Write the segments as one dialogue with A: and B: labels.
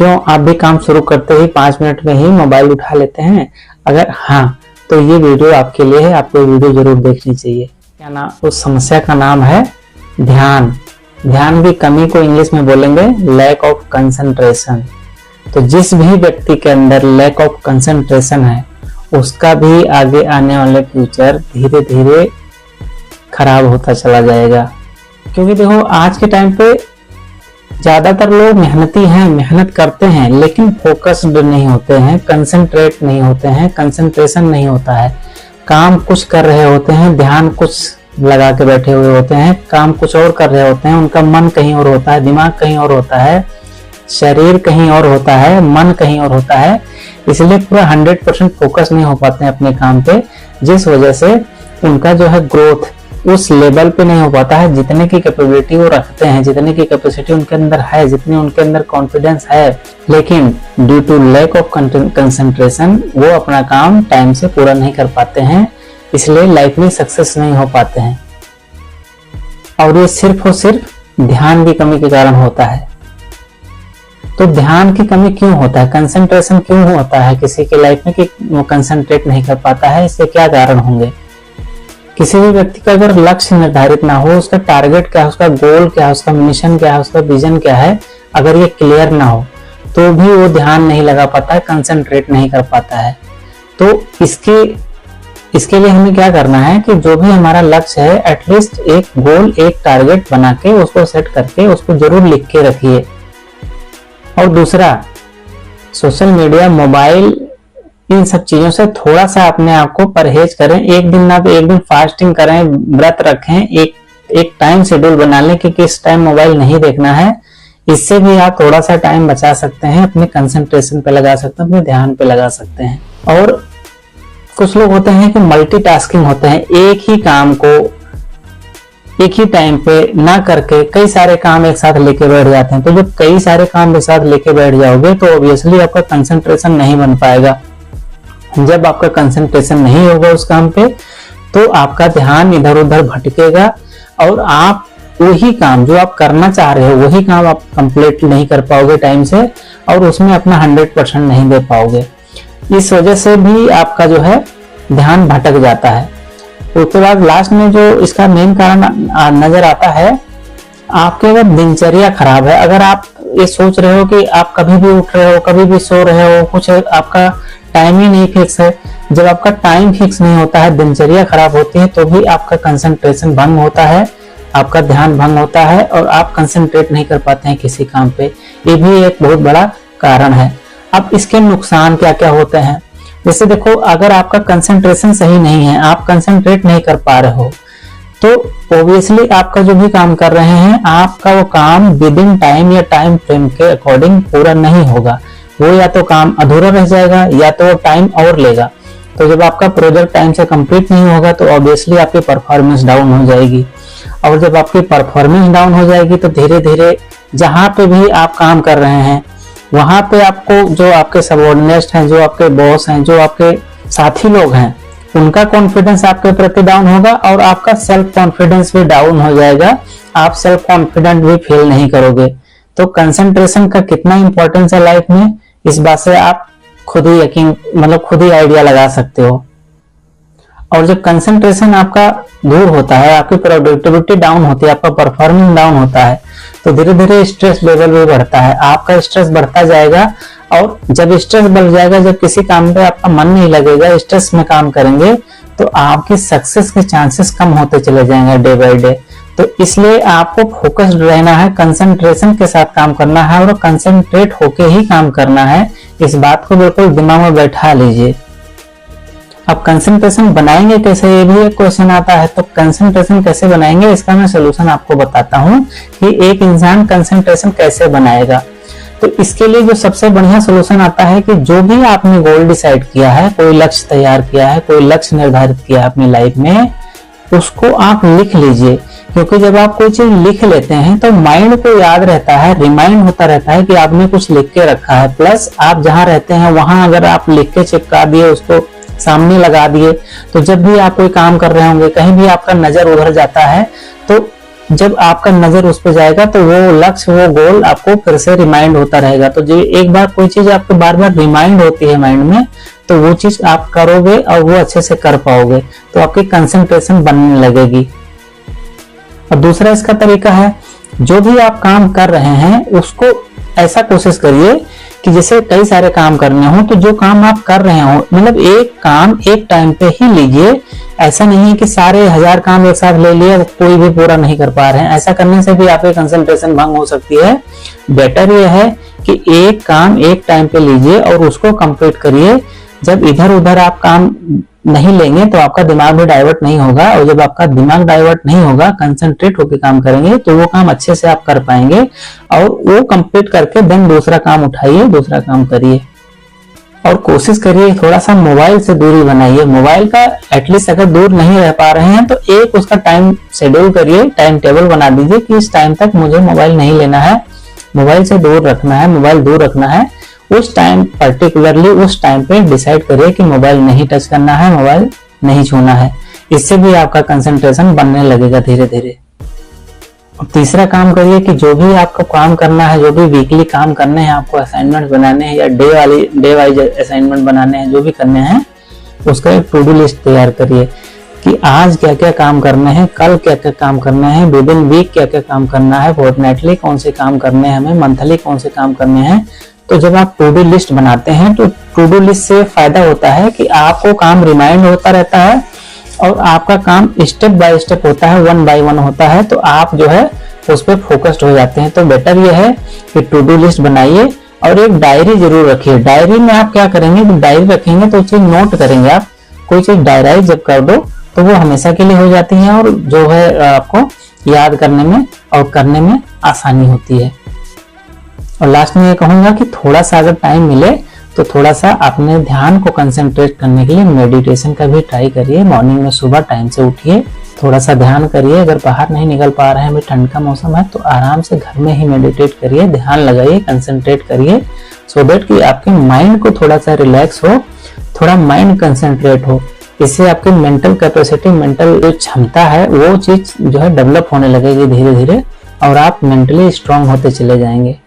A: क्यों आप भी काम शुरू करते ही 5 मिनट में ही मोबाइल उठा लेते हैं? अगर हाँ, तो ये वीडियो आपके लिए है, आपको वीडियो जरूर देखनी चाहिए। क्या नाम, उस समस्या का नाम है ध्यान। ध्यान की कमी को इंग्लिश में बोलेंगे लैक ऑफ कंसंट्रेशन। तो जिस भी व्यक्ति के अंदर लैक ऑफ कंसंट्रेशन है, उसका भी आगे आने वाले फ्यूचर धीरे धीरे खराब होता चला जाएगा। क्योंकि देखो, आज के टाइम पे ज्यादातर लोग मेहनती हैं, मेहनत करते हैं, लेकिन फोकस्ड नहीं होते हैं, कंसंट्रेट नहीं होते हैं, कंसंट्रेशन नहीं होता है। काम कुछ कर रहे होते हैं, ध्यान कुछ लगा के बैठे हुए होते हैं, काम कुछ और कर रहे होते हैं, उनका मन कहीं और होता है, दिमाग कहीं और होता है, शरीर कहीं और होता है, मन कहीं और होता है। इसलिए पूरा 100% फोकस नहीं हो पाते हैं अपने काम पे, जिस वजह से उनका जो है ग्रोथ उस लेवल पे नहीं हो पाता है जितने की कैपेबिलिटी वो रखते हैं, जितने की कैपेसिटी उनके अंदर है, जितनी उनके अंदर कॉन्फिडेंस है। लेकिन due to lack of concentration वो अपना काम टाइम से पूरा नहीं कर पाते हैं, इसलिए लाइफ में सक्सेस नहीं हो पाते हैं। और ये सिर्फ और सिर्फ ध्यान की कमी के कारण होता है। तो ध्यान की कमी क्यों होता है, कंसंट्रेशन क्यों होता है किसी के लाइफ में कि वो कंसंट्रेट नहीं कर पाता है? इससे क्या कारण होंगे? किसी भी व्यक्ति का अगर लक्ष्य निर्धारित ना हो, उसका टारगेट क्या है, उसका गोल क्या है, उसका मिशन क्या है, उसका विजन क्या है, अगर ये क्लियर ना हो तो भी वो ध्यान नहीं लगा पाता है, कंसंट्रेट नहीं कर पाता है। तो इसके लिए हमें क्या करना है कि जो भी हमारा लक्ष्य है, एटलीस्ट एक गोल, एक टारगेट बना के उसको सेट करके उसको जरूर लिख के रखिए। और दूसरा, सोशल मीडिया, मोबाइल, इन सब चीजों से थोड़ा सा अपने आप को परहेज करें। एक दिन ना तो एक दिन फास्टिंग करें, व्रत रखें, एक टाइम शेड्यूल बना लें कि किस टाइम मोबाइल नहीं देखना है। इससे भी आप थोड़ा सा टाइम बचा सकते हैं, अपने कंसंट्रेशन पे लगा सकते हैं, अपने ध्यान पे लगा सकते हैं। और कुछ लोग होते हैं कि मल्टीटास्किंग होते हैं, एक ही काम को एक ही टाइम पे ना करके कई सारे काम एक साथ लेके बैठ जाते हैं। तो जब कई सारे काम एक साथ लेके बैठ जाओगे तो ऑब्वियसली आपका कंसंट्रेशन नहीं बन पाएगा। जब आपका कंसंट्रेशन नहीं होगा उस काम पे, तो आपका ध्यान इधर उधर भटकेगा और आप वही काम जो आप करना चाह रहे हो, वही काम आप कंप्लीट नहीं कर पाओगे टाइम से, और उसमें अपना 100% नहीं दे पाओगे। इस वजह से भी आपका जो है ध्यान भटक जाता है। उसके बाद लास्ट में जो इसका मेन कारण नजर आता है, आपके अगर दिनचर्या खराब है, अगर आप ये सोच रहे हो कि आप कभी भी उठ रहे हो, कभी भी सो रहे हो, कुछ आपका टाइम ही नहीं फिक्स है। जब आपका टाइम फिक्स नहीं होता है, दिनचर्या खराब होती है, तो भी आपका कंसंट्रेशन भंग होता है, आपका ध्यान भंग होता है और आप कंसंट्रेट नहीं कर पाते हैं किसी काम पे। ये भी एक बहुत बड़ा कारण है। अब इसके नुकसान क्या क्या होते हैं? जैसे देखो, अगर आपका कंसंट्रेशन सही नहीं है, आप कंसंट्रेट नहीं कर पा रहे हो, तो ऑब्वियसली आपका जो भी काम कर रहे हैं, आपका वो काम विद इन टाइम या टाइम फ्रेम के अकॉर्डिंग पूरा नहीं होगा। वो या तो काम अधूरा रह जाएगा या तो वो टाइम और लेगा। तो जब आपका प्रोजेक्ट टाइम से कंप्लीट नहीं होगा तो ऑब्वियसली आपकी परफॉर्मेंस डाउन हो जाएगी। और जब आपकी परफॉर्मेंस डाउन हो जाएगी तो धीरे धीरे जहां पे भी आप काम कर रहे हैं, वहां पे आपको जो आपके सबऑर्डिनेट्स हैं, जो आपके बॉस हैं, जो आपके साथी लोग हैं, उनका कॉन्फिडेंस आपके प्रति डाउन होगा और आपका सेल्फ कॉन्फिडेंस भी डाउन हो जाएगा। आप सेल्फ कॉन्फिडेंट भी फील नहीं करोगे। तो कंसंट्रेशन का कितना इंपॉर्टेंस है लाइफ में, इस बात से आप खुद ही यकीन, मतलब खुद ही आइडिया लगा सकते हो। और जब कंसंट्रेशन आपका दूर होता है, आपकी प्रोडक्टिविटी डाउन होती है, आपका परफॉर्मेंस डाउन होता है, तो धीरे धीरे स्ट्रेस लेवल भी बढ़ता है, आपका स्ट्रेस बढ़ता जाएगा। और जब स्ट्रेस बढ़ जाएगा, जब किसी काम पे आपका मन नहीं लगेगा, स्ट्रेस में काम करेंगे, तो आपकी सक्सेस के चांसेस कम होते चले जाएंगे डे बाय डे। तो इसलिए आपको फोकस्ड रहना है, कंसंट्रेशन के साथ काम करना है और कंसंट्रेट होके ही काम करना है। इस बात को बिल्कुल दिमाग में बैठा लीजिए। अब कंसंट्रेशन बनाएंगे कैसे, ये भी एक क्वेश्चन आता है। तो कंसंट्रेशन कैसे बनाएंगे, इसका मैं सोल्यूशन आपको बताता हूँ कि एक इंसान कंसंट्रेशन कैसे बनाएगा। तो इसके लिए जो सबसे बढ़िया सोल्यूशन आता है कि जो भी आपने गोल डिसाइड किया है, कोई लक्ष्य तैयार किया है, कोई लक्ष्य निर्धारित किया है अपनी लाइफ में, उसको आप लिख लीजिए। क्योंकि जब आप कोई चीज लिख लेते हैं तो माइंड को याद रहता है, रिमाइंड होता रहता है कि आपने कुछ लिख के रखा है। प्लस आप जहां रहते हैं वहां अगर आप लिख के चिपका दिए, उसको सामने लगा दिए, तो जब भी आप कोई काम कर रहे होंगे, कहीं भी आपका नजर उधर जाता है, तो जब आपका नजर उस पर जाएगा तो वो लक्ष्य, वो गोल आपको फिर से रिमाइंड होता रहेगा। तो जो एक बार कोई चीज आपको बार बार रिमाइंड होती है माइंड में, तो वो चीज आप करोगे और वो अच्छे से कर पाओगे, तो आपकी कंसंट्रेशन बनने लगेगी। और दूसरा इसका तरीका है, जो भी आप काम कर रहे हैं उसको ऐसा कोशिश करिए कि जैसे कई सारे काम करने हो, तो जो काम आप कर रहे हो मतलब एक काम एक टाइम पे ही लीजिए। ऐसा नहीं है कि सारे 1000 काम एक साथ ले लिए, कोई भी पूरा नहीं कर पा रहे हैं। ऐसा करने से भी आपकी कंसंट्रेशन भंग हो सकती है। बेटर ये है कि एक काम एक टाइम पे लीजिए और उसको कंप्लीट करिए। जब इधर उधर आप काम नहीं लेंगे तो आपका दिमाग भी डाइवर्ट नहीं होगा, और जब आपका दिमाग डाइवर्ट नहीं होगा, कंसंट्रेट होकर काम करेंगे, तो वो काम अच्छे से आप कर पाएंगे। और वो कंप्लीट करके देन दूसरा काम उठाइए, दूसरा काम करिए। और कोशिश करिए थोड़ा सा मोबाइल से दूरी बनाइए। मोबाइल का एटलीस्ट अगर दूर नहीं रह पा रहे हैं तो एक उसका टाइम शेड्यूल करिए, टाइम टेबल बना दीजिए कि इस टाइम तक मुझे मोबाइल नहीं लेना है, मोबाइल से दूर रखना है, मोबाइल दूर रखना है। उस टाइम पर्टिकुलरली उस टाइम पे डिसाइड करिए कि मोबाइल नहीं टच करना है, मोबाइल नहीं छूना है। इससे भी आपका कंसंट्रेशन बनने लगेगा धीरे धीरे। और तीसरा काम करिए कि जो भी आपको काम करना है, जो भी वीकली काम करने हैं, आपको असाइनमेंट बनाने हैं या डे वाइज असाइनमेंट बनाने हैं, जो भी करने हैं, उसका एक टू डू लिस्ट तैयार करिए कि आज क्या क्या काम करने हैं, कल क्या क्या काम करने हैं, विद इन वीक क्या क्या काम करना है, फोर्टनाइटली कौन से काम करने हैं हमें, मंथली कौन से काम करने हैं। तो जब आप टू डू लिस्ट बनाते हैं तो टू डू लिस्ट से फायदा होता है कि आपको काम रिमाइंड होता रहता है और आपका काम स्टेप बाय स्टेप होता है, वन बाय वन होता है, तो आप जो है उस पर फोकस्ड हो जाते हैं। तो बेटर ये है कि टू डू लिस्ट बनाइए और एक डायरी जरूर रखिए। डायरी में आप क्या करेंगे, डायरी रखेंगे तो चीज नोट करेंगे आप। कोई चीज डायराइज जब कर दो तो वो हमेशा के लिए हो जाती है और जो है आपको याद करने में और करने में आसानी होती है। और लास्ट में ये कहूंगा कि थोड़ा सा अगर टाइम मिले तो थोड़ा सा अपने ध्यान को कंसंट्रेट करने के लिए मेडिटेशन का भी ट्राई करिए। मॉर्निंग में सुबह टाइम से उठिए, थोड़ा सा ध्यान करिए। अगर बाहर नहीं निकल पा रहे हैं, अभी ठंड का मौसम है, तो आराम से घर में ही मेडिटेट करिए, ध्यान लगाइए, कंसंट्रेट करिए, सो दैट कि आपके माइंड को थोड़ा सा रिलैक्स हो, थोड़ा माइंड कंसंट्रेट हो। इससे आपकी मेंटल कैपेसिटी, मेंटल जो क्षमता है, वो चीज जो है डेवलप होने लगेगी धीरे धीरे और आप मेंटली स्ट्रांग होते चले जाएंगे।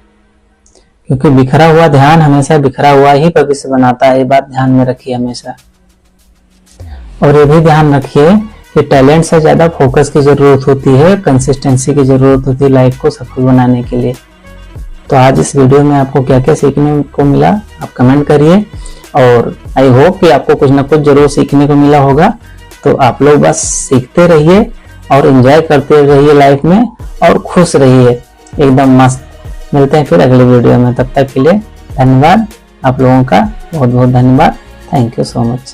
A: क्योंकि बिखरा हुआ ध्यान हमेशा बिखरा हुआ ही भविष्य बनाता है, ये बात ध्यान में रखिए हमेशा। और ये भी ध्यान रखिए कि टैलेंट से ज्यादा फोकस की जरूरत होती है, कंसिस्टेंसी की जरूरत होती है लाइफ को सफल बनाने के लिए। तो आज इस वीडियो में आपको क्या क्या सीखने को मिला आप कमेंट करिए, और आई होप कि आपको कुछ ना कुछ जरूर सीखने को मिला होगा। तो आप लोग बस सीखते रहिए और एंजॉय करते रहिए लाइफ में, और खुश रहिए एकदम मस्त। मिलते हैं फिर अगले वीडियो में, तब तक के लिए धन्यवाद। आप लोगों का बहुत बहुत धन्यवाद। Thank you so much.